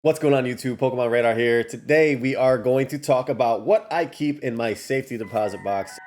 What's going on YouTube? Pokemon Radar here. Today we are going to talk about what I keep in my safety deposit box.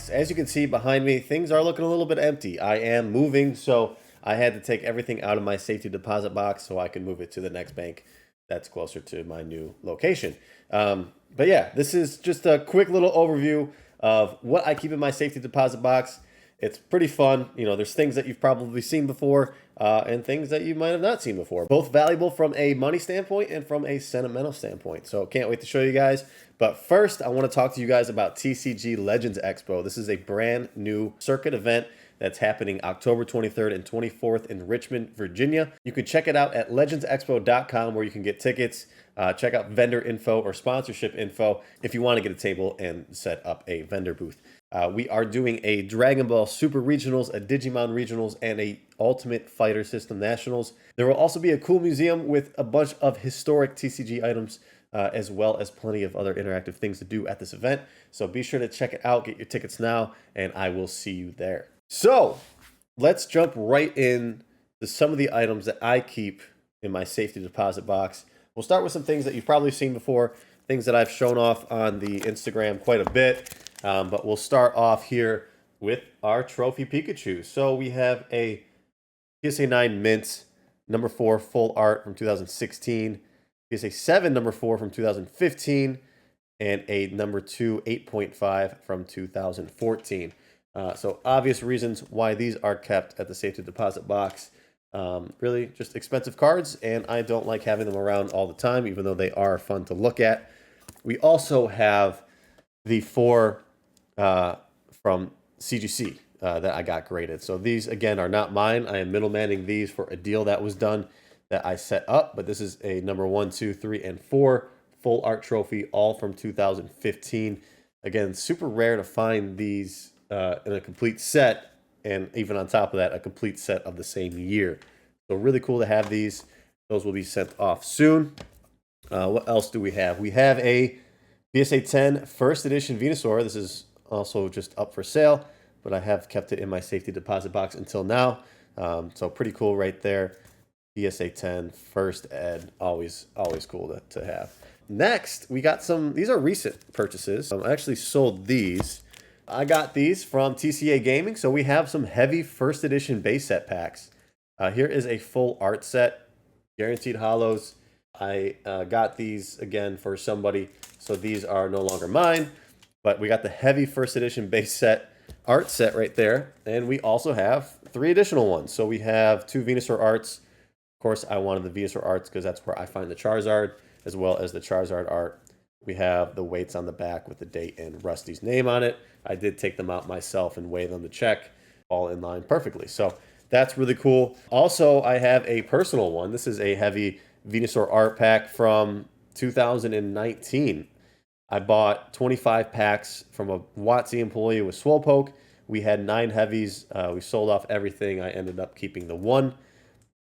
As you can see behind me, things are looking a little bit empty. I am moving, so I had to take everything out of my safety deposit box so I can move it to the next bank that's closer to my new location. But yeah, this is just a quick little overview of what I keep in my safety deposit box. It's pretty fun. You know, there's things that you've probably seen before and things that you might have not seen before. Both valuable from a money standpoint and from a sentimental standpoint. So can't wait to show you guys. But first, I want to talk to you guys about Tcg Legends Expo. This is a brand new circuit event that's happening October 23rd and 24th in Richmond, Virginia. You can check it out at legendsexpo.com where you can get tickets. Check out vendor info or sponsorship info if you want to get a table and set up a vendor booth. We are doing a Dragon Ball Super Regionals, a Digimon Regionals, and a Ultimate Fighter System Nationals. There will also be a cool museum with a bunch of historic TCG items, as well as plenty of other interactive things to do at this event. So be sure to check it out, get your tickets now, and I will see you there. So let's jump right in to some of the items that I keep in my safety deposit box. We'll start with some things that you've probably seen before, things that I've shown off on the Instagram quite a bit. But we'll start off here with our trophy Pikachu. So we have a PSA 9 Mint, number 4 full art from 2016, PSA 7 number 4 from 2015, and a number 2 8.5 from 2014. So obvious reasons why these are kept at the safety deposit box. Really just expensive cards, and I don't like having them around all the time, even though they are fun to look at. We also have the 4 from CGC that I got graded. So these, again, are not mine. I am middlemaning these for a deal that was done that I set up, but this is a number 1, 2, 3, and 4 full art trophy, all from 2015. Again, super rare to find these in a complete set, and even on top of that, a complete set of the same year. So really cool to have these. Those will be sent off soon. What else do we have? We have a PSA 10 first edition Venusaur. This is also just up for sale, but I have kept it in my safety deposit box until now. So pretty cool right there. PSA 10 first ed, always cool to have. Next, we got some, these are recent purchases. I actually sold these. I got these from TCA Gaming. So we have some heavy first edition base set packs. Here is a full art set, guaranteed holos. I got these again for somebody, so these are no longer mine, but we got the heavy first edition base set art set right there, and we also have 3 additional ones. So we have 2 Venusaur arts. Of course, I wanted the Venusaur arts because that's where I find the Charizard, as well as the Charizard art. We have the weights on the back with the date and Rusty's name on it. I did take them out myself and weigh them to check, all in line perfectly. So that's really cool. Also, I have a personal one. This is a heavy Venusaur art pack from 2019. I bought 25 packs from a WotC employee with Swolpoke. We had 9 heavies. We sold off everything. I ended up keeping the 1.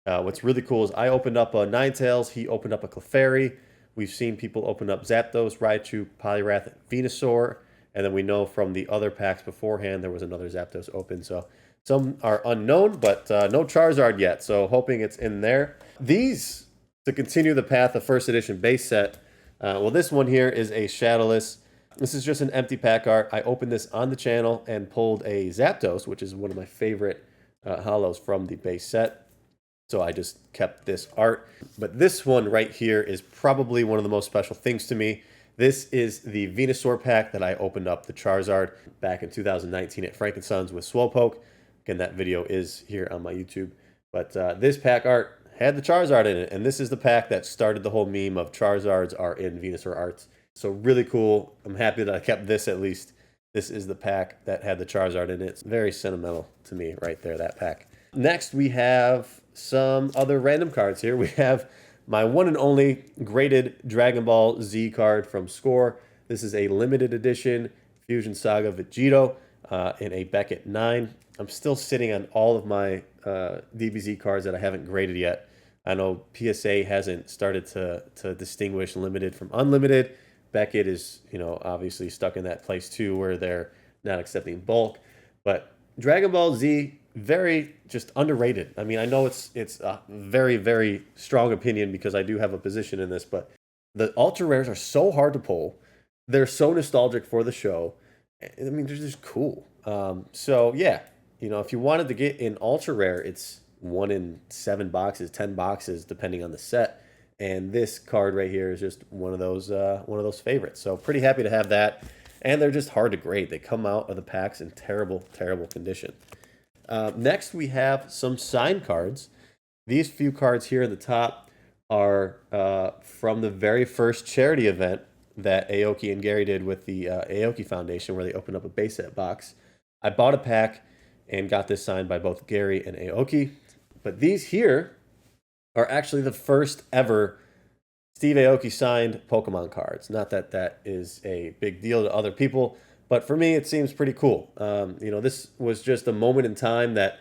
What's really cool is I opened up a Ninetales. He opened up a Clefairy. We've seen people open up Zapdos, Raichu, Poliwrath, Venusaur. And then we know from the other packs beforehand there was another Zapdos open. So some are unknown, but no Charizard yet. So hoping it's in there. These, to continue the path of first edition base set, well, this one here is a Shadowless. This is just an empty pack art. I opened this on the channel and pulled a Zapdos, which is one of my favorite holos from the base set. So I just kept this art. But this one right here is probably one of the most special things to me. This is the Venusaur pack that I opened up the Charizard back in 2019 at Frankensons with Swolpoke. Again, that video is here on my YouTube. But this pack art had the Charizard in it, and this is the pack that started the whole meme of Charizards are in Venusaur arts. So really cool. I'm happy that I kept this at least. This is the pack that had the Charizard in it. It's very sentimental to me right there, that pack. Next, we have some other random cards here. We have my one and only graded Dragon Ball Z card from Score. This is a limited edition Fusion Saga Vegito in a Beckett 9. I'm still sitting on all of my DBZ cards that I haven't graded yet. I know PSA hasn't started to distinguish limited from unlimited. Beckett is, obviously stuck in that place too where they're not accepting bulk. But Dragon Ball Z, very just underrated. I mean, I know it's a very, very strong opinion because I do have a position in this, but the ultra rares are so hard to pull. They're so nostalgic for the show. I mean, they're just cool. So yeah, if you wanted to get an ultra rare, it's 1 in 7 boxes, 10 boxes, depending on the set. And this card right here is just one of those favorites. So pretty happy to have that. And they're just hard to grade. They come out of the packs in terrible, terrible condition. Next, we have some signed cards. These few cards here at the top are from the very first charity event that Aoki and Gary did with the Aoki Foundation, where they opened up a base set box. I bought a pack and got this signed by both Gary and Aoki. But these here are actually the first ever Steve Aoki signed Pokemon cards. Not that that is a big deal to other people, but for me, it seems pretty cool. This was just a moment in time that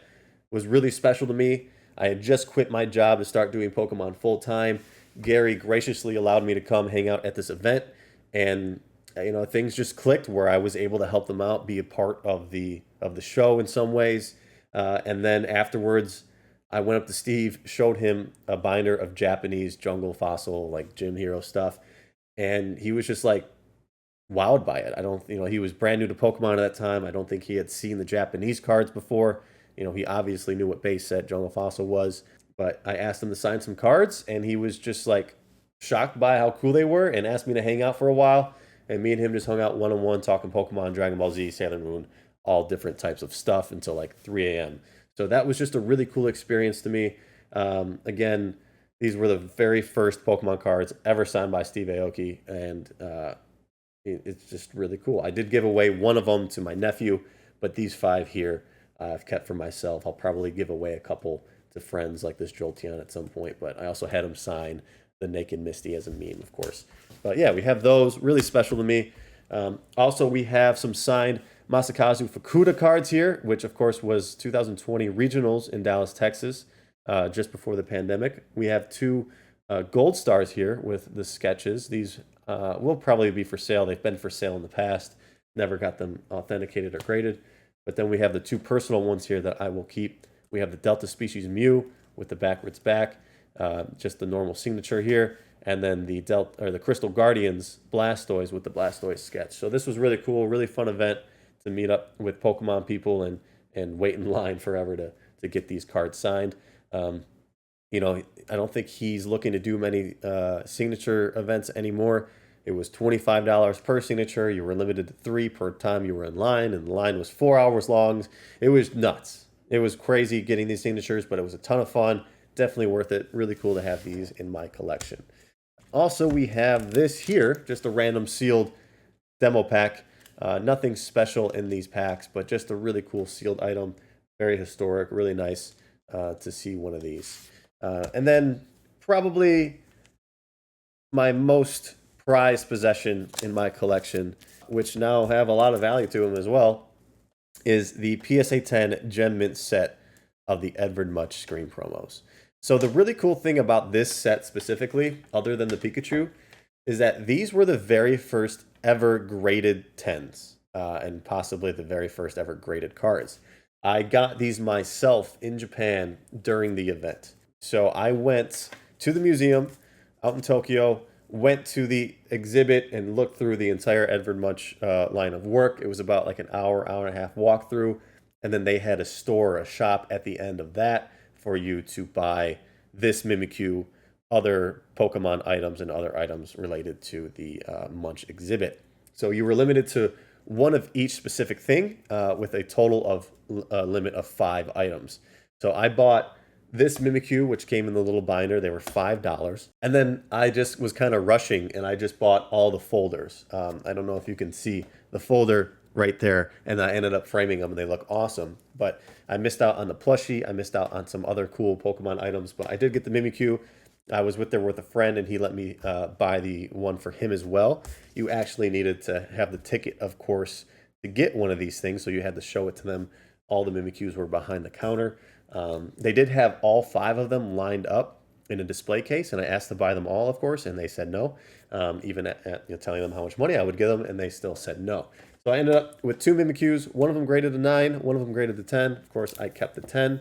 was really special to me. I had just quit my job to start doing Pokemon full time. Gary graciously allowed me to come hang out at this event, and things just clicked where I was able to help them out, be a part of the show in some ways, and then afterwards, I went up to Steve, showed him a binder of Japanese jungle fossil, like gym hero stuff, and he was just like wowed by it. I don't, he was brand new to Pokemon at that time. I don't think he had seen the Japanese cards before. He obviously knew what base set jungle fossil was, but I asked him to sign some cards, and he was just like shocked by how cool they were and asked me to hang out for a while. And me and him just hung out one-on-one, talking Pokemon, Dragon Ball Z, Sailor Moon, all different types of stuff until like 3 a.m. So that was just a really cool experience to me. Again, these were the very first Pokemon cards ever signed by Steve Aoki, and it's just really cool. I did give away one of them to my nephew, but these 5 here I've kept for myself. I'll probably give away a couple to friends like this Jolteon at some point, but I also had him sign the Naked Misty as a meme, of course. But yeah, we have those, really special to me. Also, we have some signed Masakazu Fukuda cards here, which of course was 2020 regionals in Dallas, Texas, just before the pandemic. We have 2 gold stars here with the sketches. These will probably be for sale. They've been for sale in the past. Never got them authenticated or graded. But then we have the 2 personal ones here that I will keep. We have the Delta Species Mew with the backwards back, just the normal signature here, and then the Crystal Guardians Blastoise with the Blastoise sketch. So this was really cool, really fun event to meet up with Pokemon people and wait in line forever to get these cards signed. I don't think he's looking to do many signature events anymore. It was $25 per signature. You were limited to 3 per time you were in line, and the line was 4 hours long. It was nuts. It was crazy getting these signatures, but it was a ton of fun. Definitely worth it. Really cool to have these in my collection. Also, we have this here, just a random sealed demo pack. Nothing special in these packs, but just a really cool sealed item. Very historic, really nice to see one of these. And then probably my most prized possession in my collection, which now have a lot of value to them as well, is the PSA 10 Gem Mint set of the Edward Much screen promos. So the really cool thing about this set specifically, other than the Pikachu, is that these were the very first ever graded 10s, and possibly the very first ever graded cards. I got these myself in Japan during the event. So I went to the museum out in Tokyo, went to the exhibit and looked through the entire Edward Munch line of work. It was about like an hour and a half walkthrough. And then they had a shop at the end of that for you to buy this Mimikyu, other Pokemon items, and other items related to the Munch exhibit. So you were limited to one of each specific thing with a total of limit of 5 items. So I bought this Mimikyu, which came in the little binder. They were $5. And then I just was kind of rushing, and I just bought all the folders. I don't know if you can see the folder right there, and I ended up framing them, and they look awesome. But I missed out on the plushie. I missed out on some other cool Pokemon items, but I did get the Mimikyu. I was there with a friend, and he let me buy the one for him as well. You actually needed to have the ticket, of course, to get one of these things, so you had to show it to them. All the Mimikyus were behind the counter. They did have all 5 of them lined up in a display case, and I asked to buy them all, of course, and they said no. Even at telling them how much money I would give them, and they still said no. So I ended up with 2 Mimikyus, one of them graded a 9, one of them graded a 10. Of course, I kept the 10.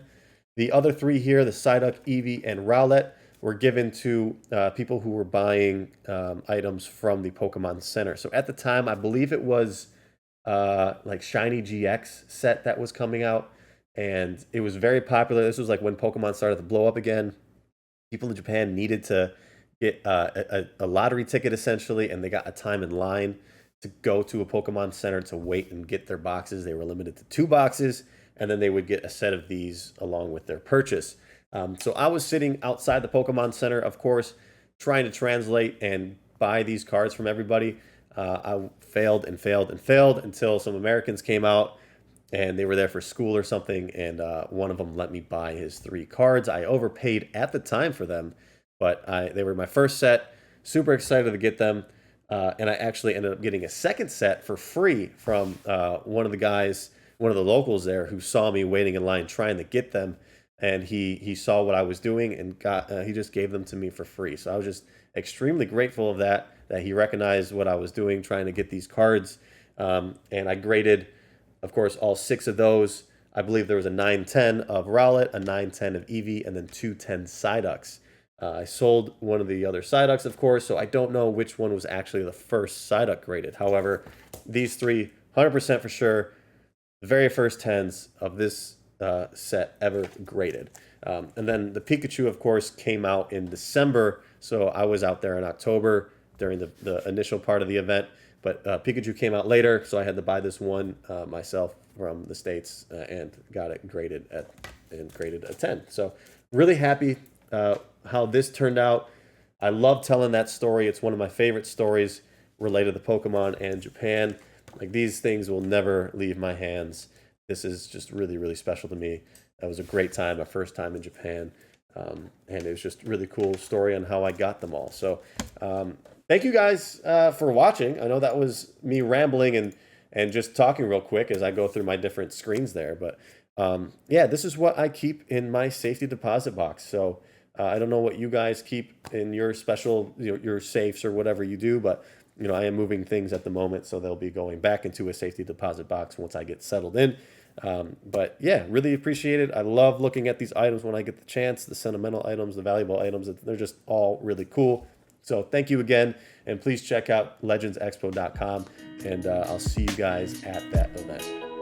The other 3 here, the Psyduck, Eevee, and Rowlet, were given to people who were buying items from the Pokemon Center. So at the time, I believe it was like Shiny GX set that was coming out, and it was very popular. This was like when Pokemon started to blow up again. People in Japan needed to get a lottery ticket essentially, and they got a time in line to go to a Pokemon Center to wait and get their boxes. They were limited to 2 boxes, and then they would get a set of these along with their purchase. So I was sitting outside the Pokemon Center, of course, trying to translate and buy these cards from everybody. I failed and failed and failed until some Americans came out, and they were there for school or something, and one of them let me buy his 3 cards. I overpaid at the time for them, but they were my first set. Super excited to get them. And I actually ended up getting a second set for free from one of the guys, one of the locals there, who saw me waiting in line trying to get them, and he saw what I was doing and he just gave them to me for free. So I was just extremely grateful of that he recognized what I was doing trying to get these cards. And I graded, of course, all 6 of those. I believe there was a 9-10 of Rowlet, a 9-10 of Eevee, and then 2-10 Psyducks. I sold one of the other Psyducks, of course, so I don't know which one was actually the first Psyduck graded. However, these 3, 100% for sure, the very first 10s of this set ever graded. And then the Pikachu, of course, came out in December, so I was out there in October during the initial part of the event. But Pikachu came out later, so I had to buy this one myself from the States and got it graded graded a 10. So really happy how this turned out. I love telling that story. It's one of my favorite stories related to Pokemon and Japan. Like, these things will never leave my hands. This is just really, really special to me. That was a great time, my first time in Japan. And it was just a really cool story on how I got them all. So thank you guys for watching. I know that was me rambling and just talking real quick as I go through my different screens there. But yeah, this is what I keep in my safety deposit box. So I don't know what you guys keep in your special, your safes or whatever you do, but I am moving things at the moment, so they'll be going back into a safety deposit box once I get settled in. But yeah, really appreciate it. I love looking at these items when I get the chance, the sentimental items, the valuable items. They're just all really cool. So thank you again, and please check out legendsexpo.com, and I'll see you guys at that event.